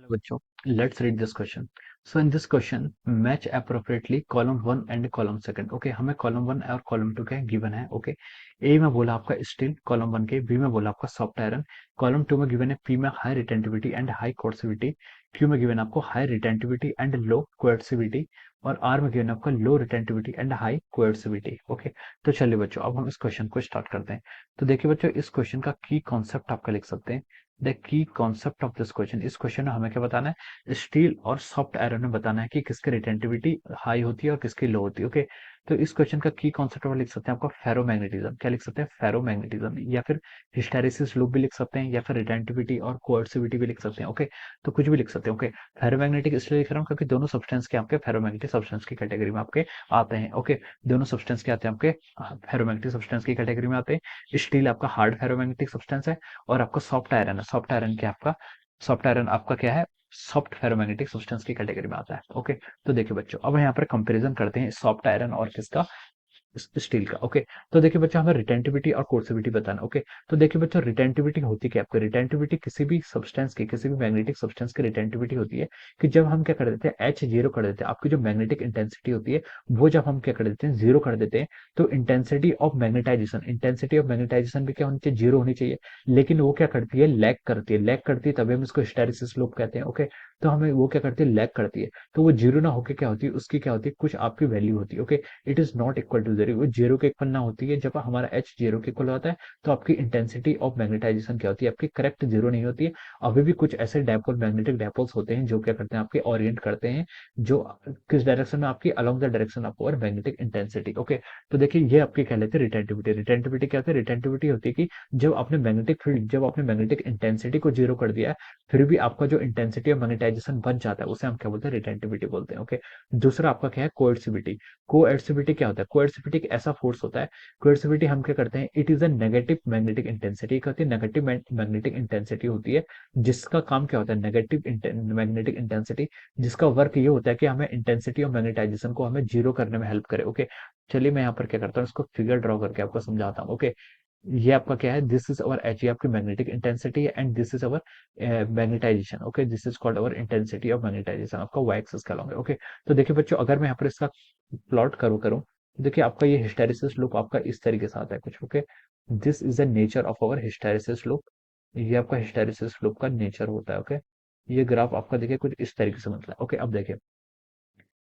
Hello बच्चों, let's read this question. So in this question, match appropriately column 1 and column 2. Okay, हमें column 1 और column 2 क्या given है. Okay, ए में बोला आपका स्टील column 1 के, बी में बोला आपका सॉफ्ट आयरन, column 2 में गिवन है पी में high retentivity and high कोर्सिविटी, Q में गिवन आपको हाई रिटेंटिविटी एंड लो कोर्सिविटी, और आर में गिवन आपका low retentivity and high कोर्सिविटी. Okay, तो चलिए बच्चों, अब हम इस क्वेश्चन को स्टार्ट करते हैं. तो देखिए बच्चों, इस क्वेश्चन का की कॉन्सेप्ट आपका लिख सकते हैं. The key concept of this question, इस क्वेश्चन में हमें क्या बताना है, स्टील और सॉफ्ट आयरन में बताना है कि किसकी रिटेंटिविटी हाई होती है और किसकी लो होती है. ओके, तो इस क्वेश्चन का की कॉन्सेप्ट में लिख सकते हैं आपका फेरोमैग्नेटिज्म. क्या लिख सकते हैं? फेरोमैग्नेटिज्म, या फिर हिस्टैरिसीस लूप भी लिख सकते हैं, या फिर रिटेंटिविटी और कोएर्सिविटी भी लिख सकते हैं. ओके, तो कुछ भी लिख सकते हैं. ओके, फेरोमैग्नेटिक इसलिए लिख रहा हूँ क्योंकि दोनों सब्सटेंस के आपके फेरोमैग्नेटिक सब्सटेंस की कैटेगरी में आपके आते हैं. ओके, दोनों सब्सटेंस के आते हैं आपके फेरोमैग्नेटिक सब्सटेंस की कैटेगरी में आते हैं. स्टील आपका हार्ड फेरोमैग्नेटिक सब्सटेंस है, और आपका सॉफ्ट आयरन है. सॉफ्ट आयरन आपका क्या है? सॉफ्ट फेरोमैग्नेटिक सब्सटेंस की कैटेगरी में आता है. ओके, तो देखिए बच्चों, अब यहाँ पर कंपैरिजन करते हैं सॉफ्ट आयरन और किसका, स्टील का. ओके, तो देखिए बच्चों, हमें रिटेंटिविटी और कोर्सिविटी बताना. ओके, तो देखिए बच्चों, रिटेंटिविटी होती क्या है आपको? रिटेंटिविटी किसी भी सब्सटेंस की, किसी भी मैग्नेटिक सब्सटेंस की रिटेंटिविटी होती है कि जब हम क्या कर देते हैं, एच जीरो कर देते हैं, आपकी जो मैग्नेटिक इंटेंसिटी होती है वो जब हम क्या कर देते हैं, जीरो कर देते हैं, तो इंटेंसिटी ऑफ मैग्नेटाइजेशन भी क्या होनी चाहिए? जीरो होनी चाहिए. लेकिन वो क्या करती है? लैग करती है, तभी हम इसको हिस्टैरिसीस लूप कहते हैं. ओके, तो हमें वो क्या करती है? लैग करती है. तो वो जीरो ना होके क्या होती है, उसकी क्या होती है, कुछ आपकी वैल्यू होती है. Okay, it is not equal to zero, वो जीरो के इक्वल ना होती है. जब हमारा एच जीरो के इक्वल होता है तो आपकी इंटेंसिटी ऑफ मैग्नेटाइजेशन क्या होती है? आपकी करेक्ट जीरो नहीं होती है. अभी भी कुछ ऐसे डायपोल, मैग्नेटिक डायपोल्स होते हैं जो क्या करते हैं, आपके ओरिएंट करते हैं, जो किस डायरेक्शन में, आपकी अलोंग द डायरेक्शन ऑफ और मैग्नेटिक इंटेंसिटी. ओके, तो देखिए, ये आपकी क्या लेते हैं, रिटेंटिविटी. रिटेंटिविटी क्या होती है? रिटेंटिविटी होती है कि जब आपने मैग्नेटिक फील्ड, जब आपने मैग्नेटिक इंटेंसिटी को जीरो कर दिया है, फिर भी आपका जो इंटेंसिटी ऑफ मैग्नेटाइजेशन बच जाता है, उसे हम क्या बोलते हैं? रिटेंटिविटी बोलते हैं. ओके, दूसरा आपका क्या है? कोएर्सिविटी. कोएर्सिविटी क्या होता है? कोएर्सिविटी एक ऐसा फोर्स होता है, कोएर्सिविटी हम क्या करते हैं, it is a negative magnetic intensity. क्या होती है? नेगेटिव मैग्नेटिक इंटेंसिटी होती है, जिसका काम क्या होता है? नेगेटिव मैग्नेटिक इंटेंसिटी, जिसका वर्क ये होता है कि हमें इंटेंसिटी ऑफ मैग्नेटाइजेशन को हमें जीरो करने में हेल्प करे. ओके, चलिए मैं यहाँ पर क्या करता हूँ, इसको फिगर ड्रॉ करके आपको समझाता हूँ. ओके, ये आपका क्या है? दिस इज अवर एच, ये आपकी मैग्नेटिक इंटेंसिटी है, and this is our magnetisation. Okay, this is called our intensity of magnetisation, आपका वाई एक्सिस कहलाओगे. ओके, तो देखिए बच्चों, अगर मैं यहाँ पर इसका प्लॉट करूँ तो देखिए, आपका ये हिस्टैरिसीस लूप आपका इस तरीके से आता है कुछ. Okay, this is the nature of our hysteresis loop. ये आपका हिस्टैरिसीस लूप का नेचर होता है. ओके, ये ग्राफ आपका देखिए कुछ इस तरीके से बनता है. ओके, अब देखिए,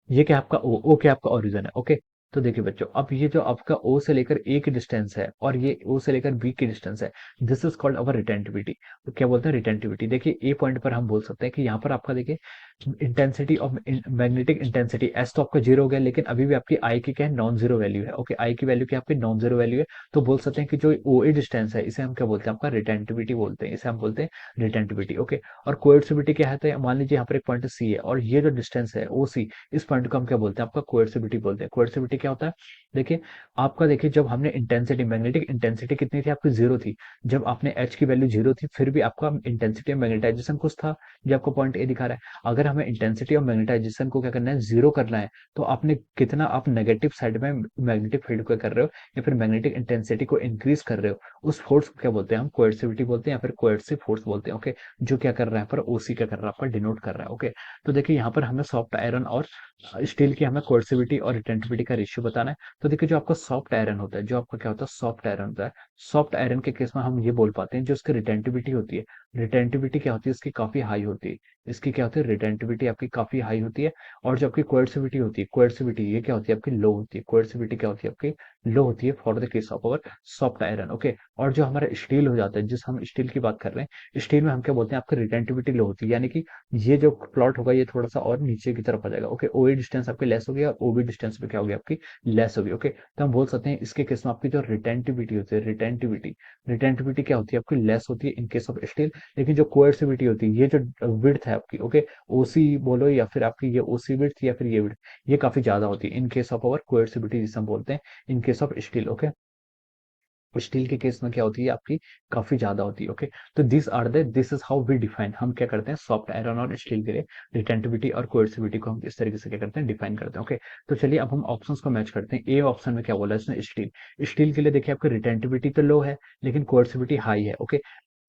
ये क्या आपका ओ क्या आपका ओरिजिन है. ओके, तो देखिए बच्चों, अब ये जो आपका ओ से लेकर ए की डिस्टेंस है, और ये ओ से लेकर बी की डिस्टेंस है, this is called our retentivity. तो क्या बोलते हैं? रिटेंटिविटी. देखिए, ए पॉइंट पर हम बोल सकते हैं कि यहाँ पर आपका देखिए intensity of magnetic intensity S तो आपका जीरो हो गया, लेकिन अभी भी आपकी आई की क्या है? नॉन जीरो वैल्यू है. ओके, आई की वैल्यू क्या आपकी? नॉन जीरो वैल्यू है. तो बोल सकते हैं कि जो ओ ए डिस्टेंस है, इसे हम क्या बोलते हैं? आपका रिटेंटिविटी बोलते हैं, इसे हम बोलते हैं रिटेंटिविटी. ओके, और कोएर्सिविटी क्या है? तो मान लीजिए यहाँ पर एक पॉइंट सी है, और ये जो डिस्टेंस है ओ सी, इस पॉइंट को हम क्या बोलते हैं? आपका कोएर्सिविटी बोलते हैं. कोएर्सिविटी क्या होता है? देखिए, आपका देखिए, जब हमने इंटेंसिटी, मैग्नेटिक इंटेंसिटी कितनी थी आपकी? जीरो थी. जब आपने एच की वैल्यू जीरो थी, फिर भी आपका इंटेंसिटी ऑफ मैग्नेटाइजेशन कुछ था, जो आपको पॉइंट ए दिखा रहा है. अगर हमें इंटेंसिटी ऑफ मैग्नेटाइजेशन को क्या करना है? जीरो करना है, तो आपने कितना, आप नेगेटिव साइड में मैग्नेटिक फील्ड को कर रहे हो, या फिर मैग्नेटिक इंटेंसिटी को इंक्रीज कर रहे हो, उस फोर्स को क्या बोलते हैं? हम कोएर्सिविटी बोलते हैं, या फिर कोएर्सिव फोर्स बोलते हैं. ओके, जो क्या कर रहा है पर ओसी क्या कर रहा है? आपका डिनोट कर रहा है. ओके, तो देखिए, यहाँ पर हमें सॉफ्ट आयरन और स्टील की हमें कोर्सिविटी और रिटेंटिविटी का रेशियो बताना है. तो देखिए, जो आपका सॉफ्ट आयरन होता है, जो आपका क्या होता है? सॉफ्ट आयरन होता है. सॉफ्ट आयरन के केस में हम ये बोल पाते हैं, जो उसकी रिटेंटिविटी होती है, रिटेंटिविटी क्या होती है? इसकी काफी हाई होती है. इसकी क्या होती है? रिटेंटिविटी आपकी काफी हाई होती है. और जो आपकी कोर्सिविटी होती है, कोर्सिविटी ये क्या होती है? आपकी लो होती है. कोर्सिविटी क्या होती है? आपकी लो होती है for the case of our soft iron. Okay, और जो हमारा स्टील हो जाता है, जिस हम स्टील की बात कर रहे हैं, स्टील में हम क्या बोलते हैं? आपकी रिटेंटिविटी लो होती है. यानी कि ये जो प्लॉट होगा, ये थोड़ा सा और नीचे की तरफ आ जाएगा. ओके, ओए डिस्टेंस आपकी लेस होगी, और ओबी डिस्टेंस पे क्या होगी? आपकी लेस होगी. ओके, तो हम बोल सकते हैं इसके केस में आपकी जो रिटेंटिविटी होती है, रिटेंटिविटी क्या होती है? आपकी लेस होती है इन केस ऑफ स्टील. लेकिन जो कोएर्सिविटी होती है, ये जो विड्थ है आपकी, ओके, ओसी बोलो, या फिर आपकी ये ओसी विड्थ, या फिर ये विड्थ, ये काफी ज्यादा होती है इन केस ऑफ अवर कोएर्सिविटी, जिसे हम बोलते हैं in case of steel. Okay, steel के केस में क्या होती है? आपकी काफी ज्यादा होती है. ओके, तो this is how we define, हम क्या करते हैं सॉफ्ट आयरन और स्टील के लिए रिटेंटिविटी और कोएर्सिविटी को हम इस तरीके से क्या करते हैं? डिफाइन करते हैं. ओके, तो चलिए अब हम ऑप्शंस को मैच करते हैं. ए ऑप्शन में क्या बोला है इसने? स्टील. स्टील के लिए देखिए, आपकी रिटेंटिविटी तो लो है, लेकिन कोएर्सिविटी हाई है. ओके,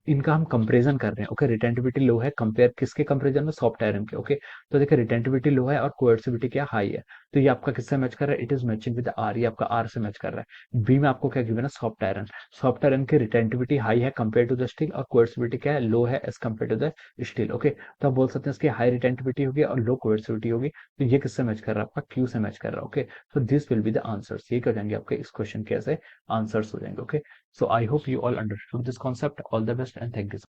इनका हम कंपेरिजन कर रहे हैं। ओके, रिटेंटिविटी लो है, कंपेयर किसके कंपेरिजन में, सॉफ्ट आयरन के। ओके, तो देखिए रिटेंटिविटी लो है और कोएर्सिविटी क्या हाई है, तो ये आपका किससे मैच कर रहा है, it is matching with R, ये आपका आर से मैच कर रहा है। बी में आपको क्या गिवन है, सॉफ्ट आयरन। सॉफ्ट आयरन की रिटेंटिविटी हाई है कंपेयर टू द स्टील और कोएर्सिविटी क्या है, लो है as compare to the steel. Okay, तो आप बोल सकते हैं इसकी हाई रिटेंटिविटी होगी और लो कोएर्सिविटी होगी, तो ये किससे मैच कर रहा है, आपका क्यू से मैच कर रहा है। Okay, so this will be the answers, ये क्या हो जाएंगे आपके इस क्वेश्चन के ऐसे आंसर्स हो जाएंगे। Okay, so I hope you all understood this concept. All the best and thank you.